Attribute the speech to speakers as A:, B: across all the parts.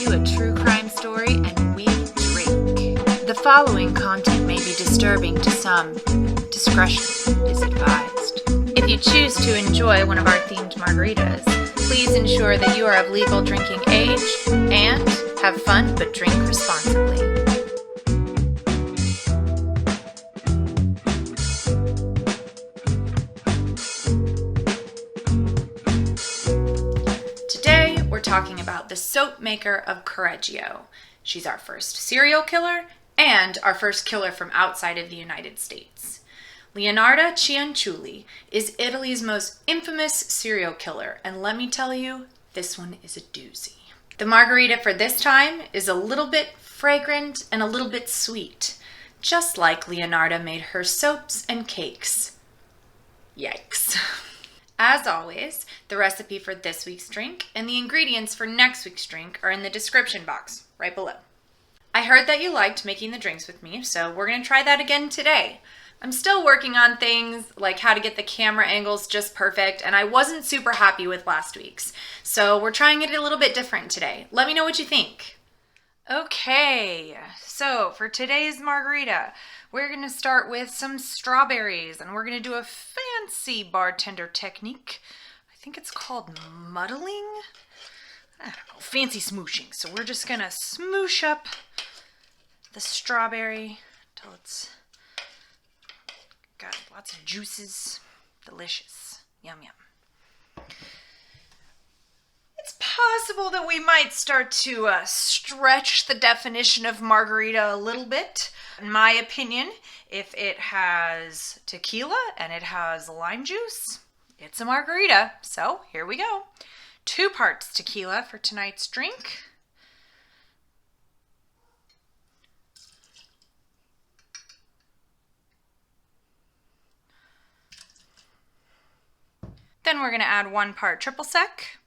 A: you a true crime story and we drink. The following content may be disturbing to some. Discretion is advised. If you choose to enjoy one of our themed margaritas, please ensure that you are of legal drinking age and have fun but drink responsibly. Today, we're talking about the soap maker of Correggio. She's our first serial killer and our first killer from outside of the United States. Leonardo Cianciulli is Italy's most infamous serial killer, and let me tell you, this one is a doozy. The margarita for this time is a little bit fragrant and a little bit sweet, just like Leonardo made her soaps and cakes. Yikes. As always, the recipe for this week's drink and the ingredients for next week's drink are in the description box right below. I heard that you liked making the drinks with me, so we're going to try that again today. I'm still working on things like how to get the camera angles just perfect, and I wasn't super happy with last week's. So we're trying it a little bit different today. Let me know what you think. Okay, so for today's margarita, we're going to start with some strawberries, and we're going to do a fancy bartender technique. I think it's called muddling? I don't know, fancy smooshing. So we're just going to smoosh up the strawberry until it's got lots of juices. Delicious. Yum, yum. It's possible that we might start to stretch the definition of margarita a little bit. In my opinion, if it has tequila and it has lime juice, it's a margarita. So here we go. 2 parts tequila for tonight's drink. Then we're going to add 1 part triple sec.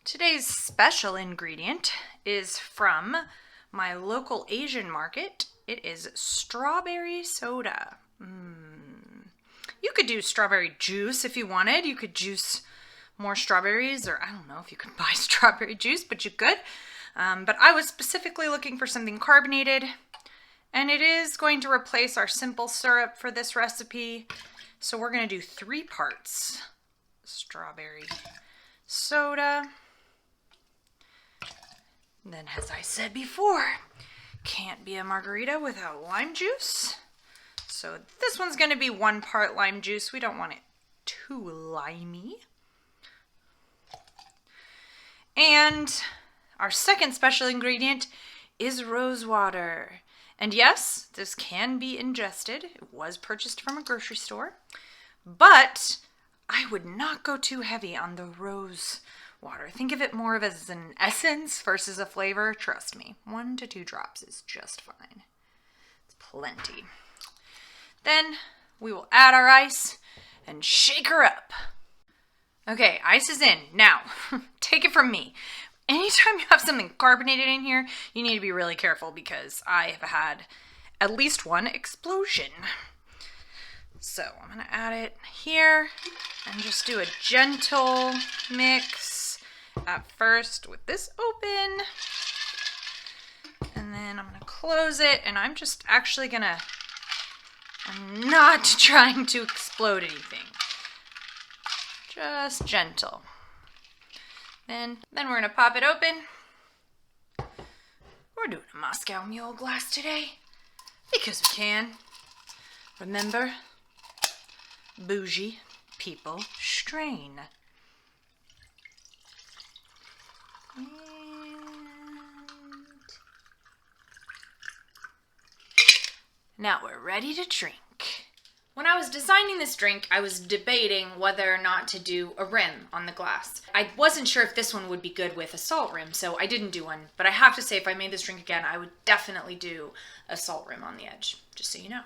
A: Today's special ingredient is from my local Asian market. It is strawberry soda. You could do strawberry juice if you wanted. You could juice more strawberries, or I don't know if you could buy strawberry juice, but you could. But I was specifically looking for something carbonated. And it is going to replace our simple syrup for this recipe. So we're going to do 3 parts strawberry soda. And then, as I said before, can't be a margarita without lime juice. So this one's going to be 1 part lime juice. We don't want it too limey. And our second special ingredient is rose water. And yes, this can be ingested. It was purchased from a grocery store. But I would not go too heavy on the rose water. Think of it more of as an essence versus a flavor. Trust me, 1 to 2 drops is just fine. It's plenty. Then we will add our ice and shake her up. Okay, ice is in. Now, take it from me. Anytime you have something carbonated in here, you need to be really careful because I have had at least 1 explosion. So I'm going to add it here and just do a gentle mix at first with this open. And then I'm going to close it, and I'm just actually going to, I'm not trying to explode anything. Just gentle. Then we're going to pop it open. We're doing a Moscow Mule glass today because we can. Remember, bougie people strain. And now we're ready to drink. When I was designing this drink, I was debating whether or not to do a rim on the glass. I wasn't sure if this one would be good with a salt rim, so I didn't do one. But I have to say, if I made this drink again, I would definitely do a salt rim on the edge, just so you know.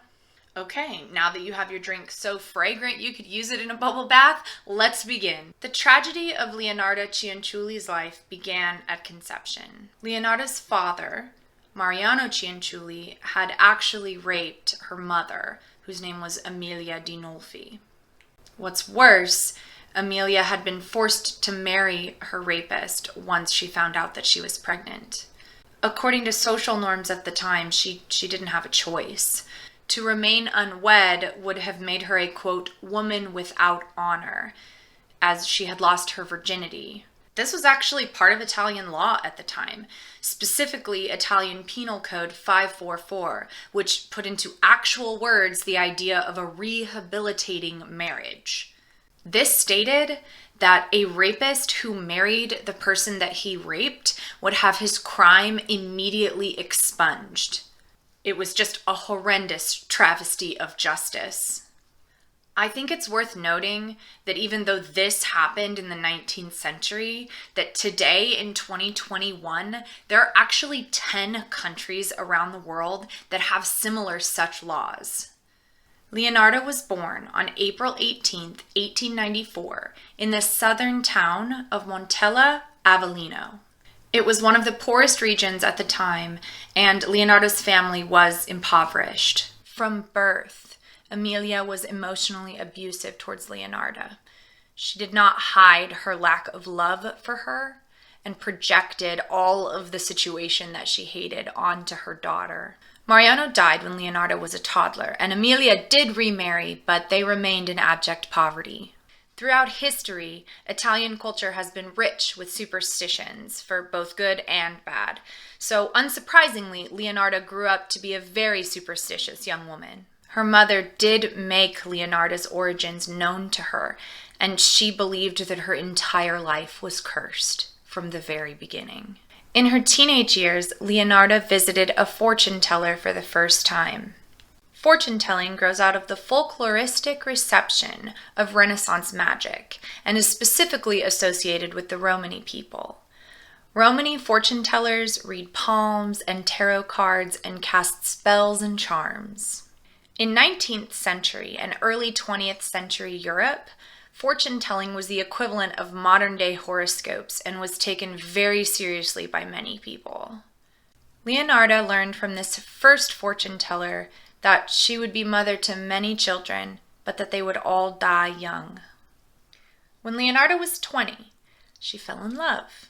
A: Okay, now that you have your drink so fragrant you could use it in a bubble bath, let's begin. The tragedy of Leonardo Cianciulli's life began at conception. Leonardo's father, Mariano Cianciulli, had actually raped her mother, whose name was Emilia Dinolfi. What's worse, Amelia had been forced to marry her rapist once she found out that she was pregnant. According to social norms at the time, she didn't have a choice. To remain unwed would have made her a, quote, woman without honor, as she had lost her virginity. This was actually part of Italian law at the time, specifically Italian Penal Code 544, which put into actual words the idea of a rehabilitating marriage. This stated that a rapist who married the person that he raped would have his crime immediately expunged. It was just a horrendous travesty of justice. I think it's worth noting that even though this happened in the 19th century, that today in 2021, there are actually 10 countries around the world that have similar such laws. Leonardo was born on April 18, 1894, in the southern town of Montella Avellino. It was one of the poorest regions at the time, and Leonardo's family was impoverished. From birth, Amelia was emotionally abusive towards Leonardo. She did not hide her lack of love for her and projected all of the situation that she hated onto her daughter. Mariano died when Leonardo was a toddler, and Amelia did remarry, but they remained in abject poverty. Throughout history, Italian culture has been rich with superstitions, for both good and bad. So, unsurprisingly, Leonardo grew up to be a very superstitious young woman. Her mother did make Leonardo's origins known to her, and she believed that her entire life was cursed from the very beginning. In her teenage years, Leonardo visited a fortune teller for the first time. Fortune telling grows out of the folkloristic reception of Renaissance magic and is specifically associated with the Romani people. Romani fortune tellers read palms and tarot cards and cast spells and charms. In 19th century and early 20th century Europe, fortune telling was the equivalent of modern-day horoscopes and was taken very seriously by many people. Leonardo learned from this first fortune teller that she would be mother to many children, but that they would all die young. When Leonardo was 20, she fell in love.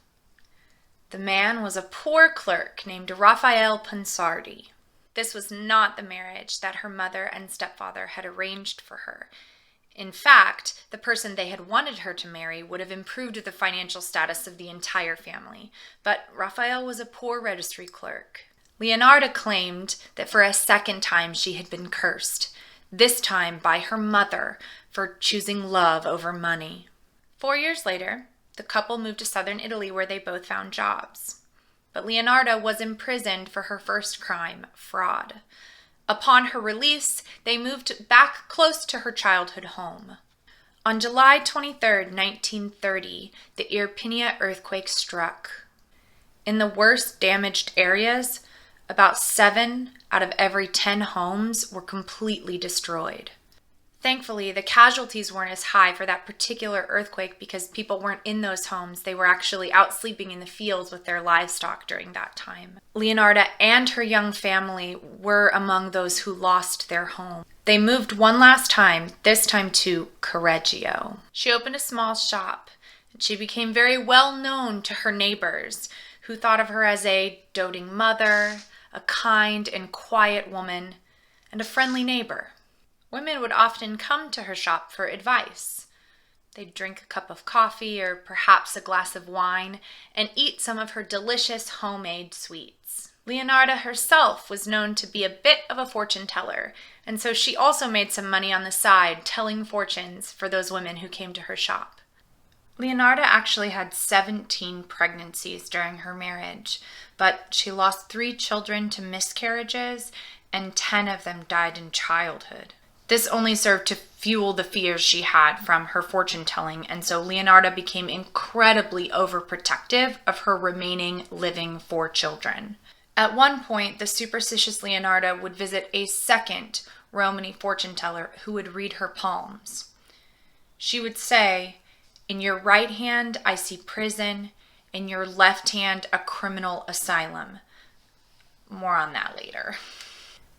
A: The man was a poor clerk named Raphael Pansardi. This was not the marriage that her mother and stepfather had arranged for her. In fact, the person they had wanted her to marry would have improved the financial status of the entire family, but Raphael was a poor registry clerk. Leonardo claimed that for a second time she had been cursed, this time by her mother for choosing love over money. 4 years later, the couple moved to southern Italy where they both found jobs. But Leonardo was imprisoned for her first crime, fraud. Upon her release, they moved back close to her childhood home. On July 23, 1930, the Irpinia earthquake struck. In the worst damaged areas, about 7 out of every 10 homes were completely destroyed. Thankfully, the casualties weren't as high for that particular earthquake because people weren't in those homes. They were actually out sleeping in the fields with their livestock during that time. Leonardo and her young family were among those who lost their home. They moved one last time, this time to Correggio. She opened a small shop, and she became very well known to her neighbors, who thought of her as a doting mother, a kind and quiet woman, and a friendly neighbor. Women would often come to her shop for advice. They'd drink a cup of coffee or perhaps a glass of wine and eat some of her delicious homemade sweets. Leonardo herself was known to be a bit of a fortune teller, and so she also made some money on the side telling fortunes for those women who came to her shop. Leonardo actually had 17 pregnancies during her marriage, but she lost 3 children to miscarriages and 10 of them died in childhood. This only served to fuel the fears she had from her fortune telling, and so Leonardo became incredibly overprotective of her remaining living 4 children. At one point, the superstitious Leonardo would visit a second Romani fortune teller who would read her palms. She would say, "In your right hand I see prison, in your left hand a criminal asylum." More on that later.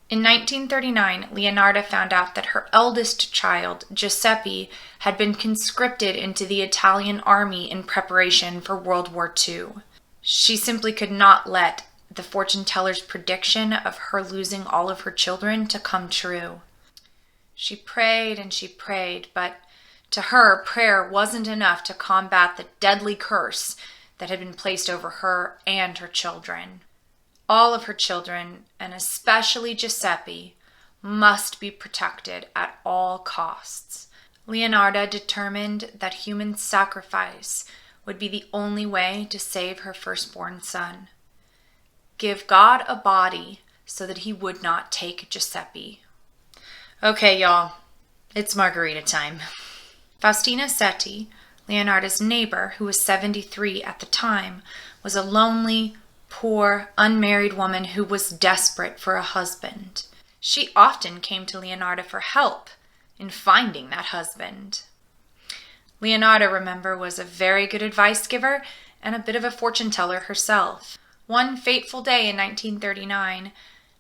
A: In 1939, Leonardo found out that her eldest child, Giuseppe, had been conscripted into the Italian army in preparation for World War II. She simply could not let the fortune teller's prediction of her losing all of her children to come true. She prayed and she prayed, but to her, prayer wasn't enough to combat the deadly curse that had been placed over her and her children. All of her children, and especially Giuseppe, must be protected at all costs. Leonardo determined that human sacrifice would be the only way to save her firstborn son. Give God a body so that he would not take Giuseppe. Okay, y'all, it's Margarita time. Faustina Setti, Leonardo's neighbor, who was 73 at the time, was a lonely, poor, unmarried woman who was desperate for a husband. She often came to Leonardo for help in finding that husband. Leonardo, remember, was a very good advice giver and a bit of a fortune teller herself. One fateful day in 1939,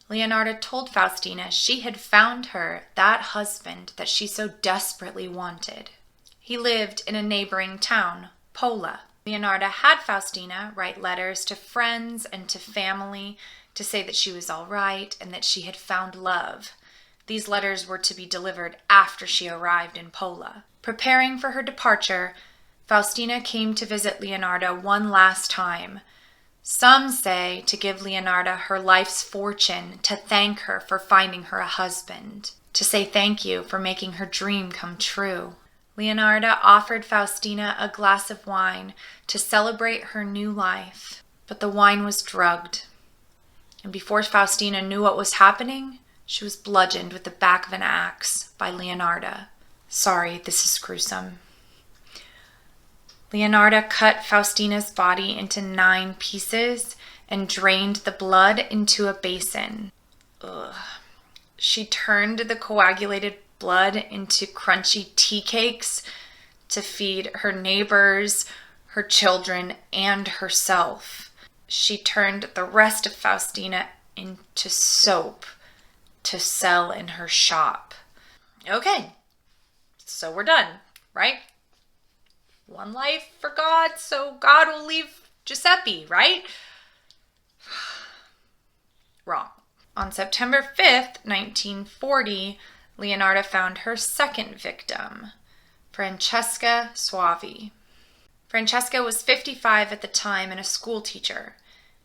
A: Leonardo told Faustina she had found her that husband that she so desperately wanted. He lived in a neighboring town, Pola. Leonardo had Faustina write letters to friends and to family to say that she was all right and that she had found love. These letters were to be delivered after she arrived in Pola. Preparing for her departure, Faustina came to visit Leonardo one last time. Some say to give Leonardo her life's fortune, to thank her for finding her a husband, to say thank you for making her dream come true. Leonardo offered Faustina a glass of wine to celebrate her new life, but the wine was drugged. And before Faustina knew what was happening, she was bludgeoned with the back of an axe by Leonardo. Sorry, this is gruesome. Leonardo cut Faustina's body into 9 pieces and drained the blood into a basin. Ugh. She turned the coagulated blood into crunchy tea cakes to feed her neighbors, her children, and herself. She turned the rest of Faustina into soap to sell in her shop. Okay, so we're done, right? One life for God, so God will leave Giuseppe, right? Wrong. On September 5th, 1940, Leonardo found her second victim, Francesca Suavi. Francesca was 55 at the time and a school teacher.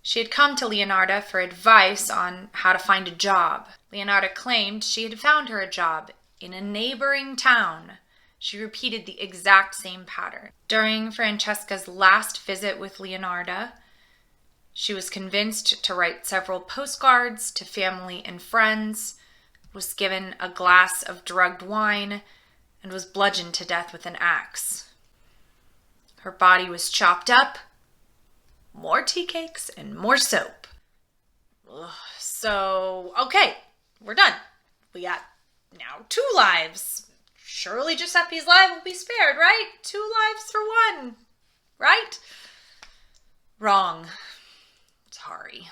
A: She had come to Leonardo for advice on how to find a job. Leonardo claimed she had found her a job in a neighboring town. She repeated the exact same pattern. During Francesca's last visit with Leonardo, she was convinced to write several postcards to family and friends, was given a glass of drugged wine, and was bludgeoned to death with an axe. Her body was chopped up, more tea cakes, and more soap. Ugh, so, okay, we're done. We got now 2 lives. Surely Giuseppe's life will be spared, right? 2 lives for 1, right? Wrong. Sorry.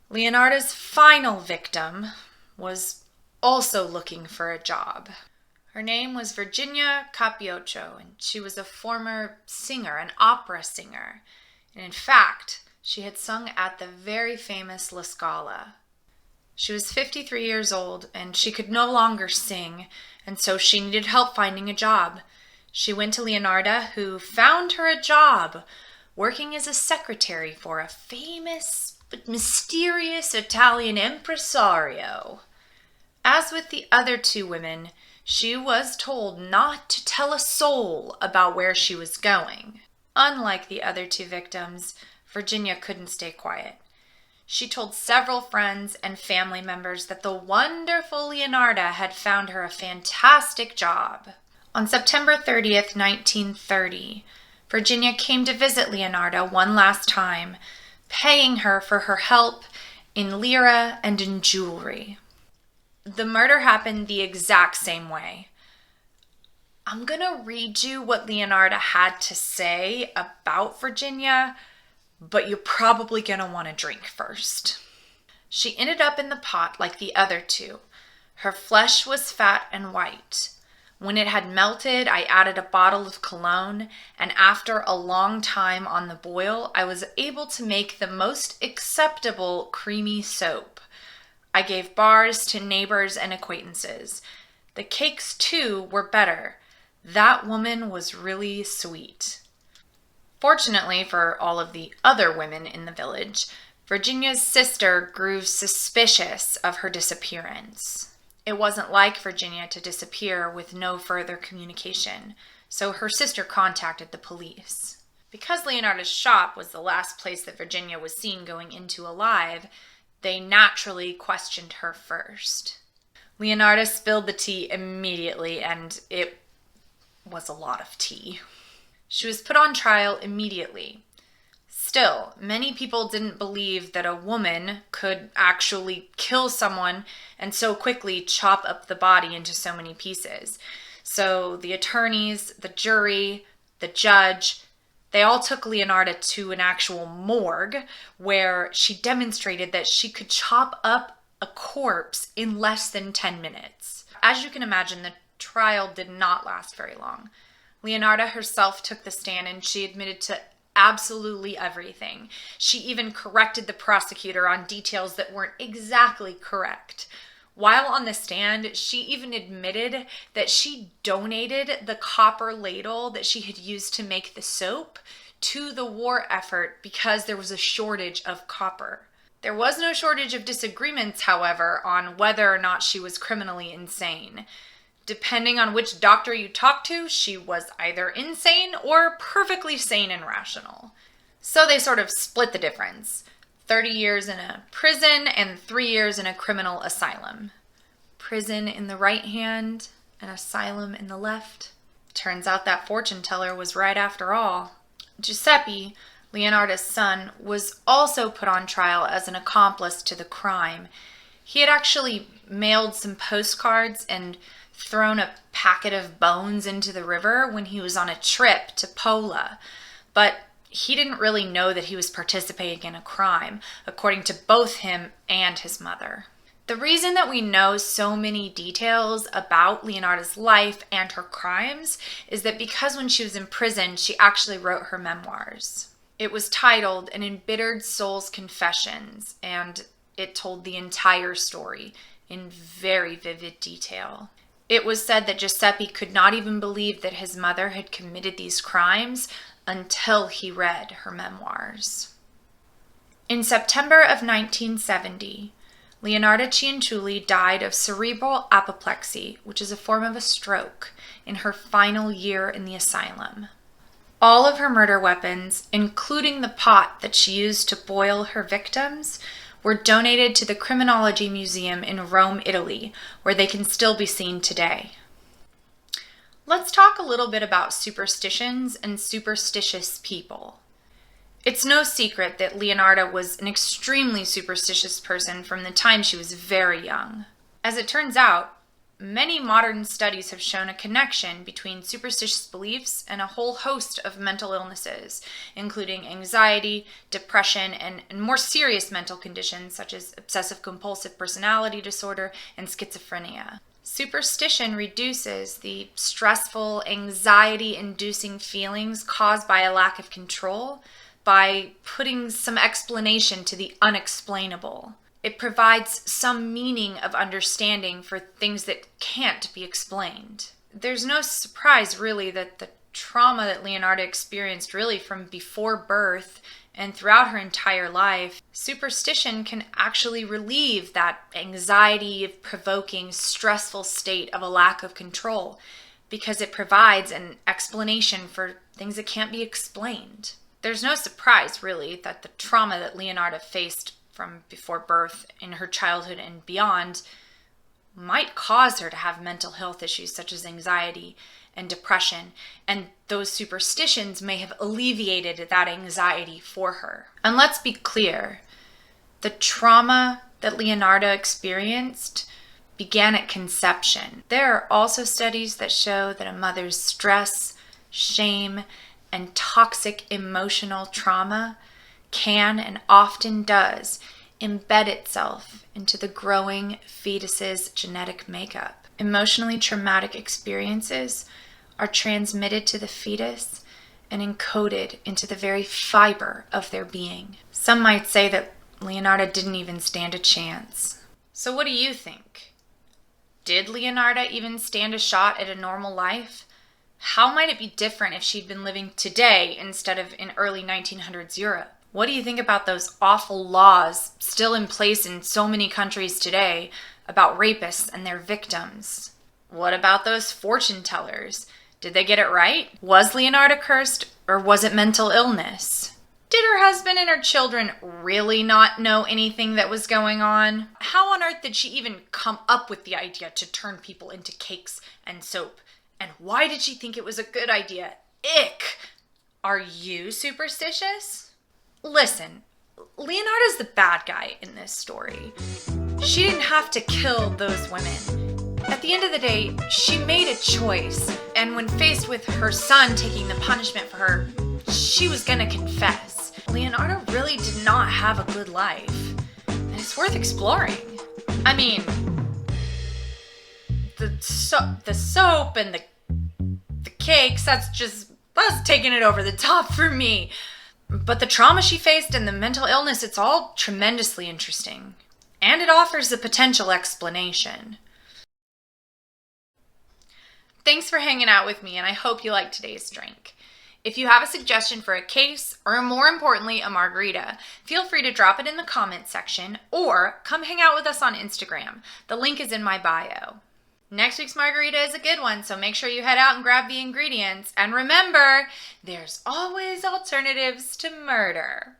A: Leonardo's final victim was also looking for a job. Her name was Virginia Capioccio, and she was a former singer, an opera singer. And in fact, she had sung at the very famous La Scala. She was 53 years old, and she could no longer sing, and so she needed help finding a job. She went to Leonardo, who found her a job working as a secretary for a famous but mysterious Italian impresario. As with the other 2 women, she was told not to tell a soul about where she was going. Unlike the other 2 victims, Virginia couldn't stay quiet. She told several friends and family members that the wonderful Leonardo had found her a fantastic job. On September 30th, 1930, Virginia came to visit Leonardo one last time, paying her for her help in lira and in jewelry. The murder happened the exact same way. I'm going to read you what Leonardo had to say about Virginia, but you're probably going to want to drink first. She ended up in the pot like the other two. Her flesh was fat and white. When it had melted, I added a bottle of cologne, and after a long time on the boil, I was able to make the most acceptable creamy soap. I gave bars to neighbors and acquaintances. The cakes, too, were better. That woman was really sweet. Fortunately for all of the other women in the village, Virginia's sister grew suspicious of her disappearance. It wasn't like Virginia to disappear with no further communication, so her sister contacted the police. Because Leonardo's shop was the last place that Virginia was seen going into alive, they naturally questioned her first. Leonardo spilled the tea immediately, and it was a lot of tea. She was put on trial immediately. Still, many people didn't believe that a woman could actually kill someone and so quickly chop up the body into so many pieces. So the attorneys, the jury, the judge, they all took Leonardo to an actual morgue where she demonstrated that she could chop up a corpse in less than 10 minutes. As you can imagine, the trial did not last very long. Leonardo herself took the stand and she admitted to absolutely everything. She even corrected the prosecutor on details that weren't exactly correct. While on the stand, she even admitted that she donated the copper ladle that she had used to make the soap to the war effort because there was a shortage of copper. There was no shortage of disagreements, however, on whether or not she was criminally insane. Depending on which doctor you talk to, she was either insane or perfectly sane and rational. So they sort of split the difference. 30 years in a prison and 3 years in a criminal asylum. Prison in the right hand and asylum in the left. Turns out that fortune teller was right after all. Giuseppe, Leonardo's son, was also put on trial as an accomplice to the crime. He had actually mailed some postcards and thrown a packet of bones into the river when he was on a trip to Pola, but he didn't really know that he was participating in a crime, according to both him and his mother. The reason that we know so many details about Leonardo's life and her crimes is that because when she was in prison, she actually wrote her memoirs. It was titled An Embittered Soul's Confessions, and it told the entire story in very vivid detail. It was said that Giuseppe could not even believe that his mother had committed these crimes until he read her memoirs. In September of 1970, Leonardo Cianciulli died of cerebral apoplexy, which is a form of a stroke, in her final year in the asylum. All of her murder weapons, including the pot that she used to boil her victims, were donated to the Criminology Museum in Rome, Italy, where they can still be seen today. Let's talk a little bit about superstitions and superstitious people. It's no secret that Leonardo was an extremely superstitious person from the time she was very young. As it turns out, many modern studies have shown a connection between superstitious beliefs and a whole host of mental illnesses, including anxiety, depression, and more serious mental conditions such as obsessive-compulsive personality disorder and schizophrenia. Superstition reduces the stressful, anxiety-inducing feelings caused by a lack of control by putting some explanation to the unexplainable. It provides some meaning of understanding for things that can't be explained. There's no surprise, really, that the trauma that Leonardo experienced really from before birth and throughout her entire life, superstition can actually relieve that anxiety-provoking, stressful state of a lack of control because it provides an explanation for things that can't be explained. There's no surprise, really, that the trauma that Leonardo faced from before birth in her childhood and beyond might cause her to have mental health issues such as anxiety and depression, and those superstitions may have alleviated that anxiety for her. And let's be clear, the trauma that Leonardo experienced began at conception. There are also studies that show that a mother's stress, shame, and toxic emotional trauma can and often does embed itself into the growing fetus's genetic makeup. Emotionally traumatic experiences are transmitted to the fetus and encoded into the very fiber of their being. Some might say that Leonardo didn't even stand a chance. So what do you think? Did Leonardo even stand a shot at a normal life? How might it be different if she'd been living today instead of in early 1900s Europe? What do you think about those awful laws still in place in so many countries today about rapists and their victims? What about those fortune tellers? Did they get it right? Was Leonardo cursed, or was it mental illness? Did her husband and her children really not know anything that was going on? How on earth did she even come up with the idea to turn people into cakes and soap? And why did she think it was a good idea? Ick! Are you superstitious? Listen, Leonardo's the bad guy in this story. She didn't have to kill those women. At the end of the day, she made a choice. And when faced with her son taking the punishment for her, she was gonna confess. Leonardo really did not have a good life. And it's worth exploring. I mean, the soap and the cakes, that's taking it over the top for me. But the trauma she faced and the mental illness, it's all tremendously interesting. And it offers a potential explanation. Thanks for hanging out with me, and I hope you liked today's drink. If you have a suggestion for a case, or more importantly, a margarita, feel free to drop it in the comments section, or come hang out with us on Instagram. The link is in my bio. Next week's margarita is a good one, so make sure you head out and grab the ingredients. And remember, there's always alternatives to murder.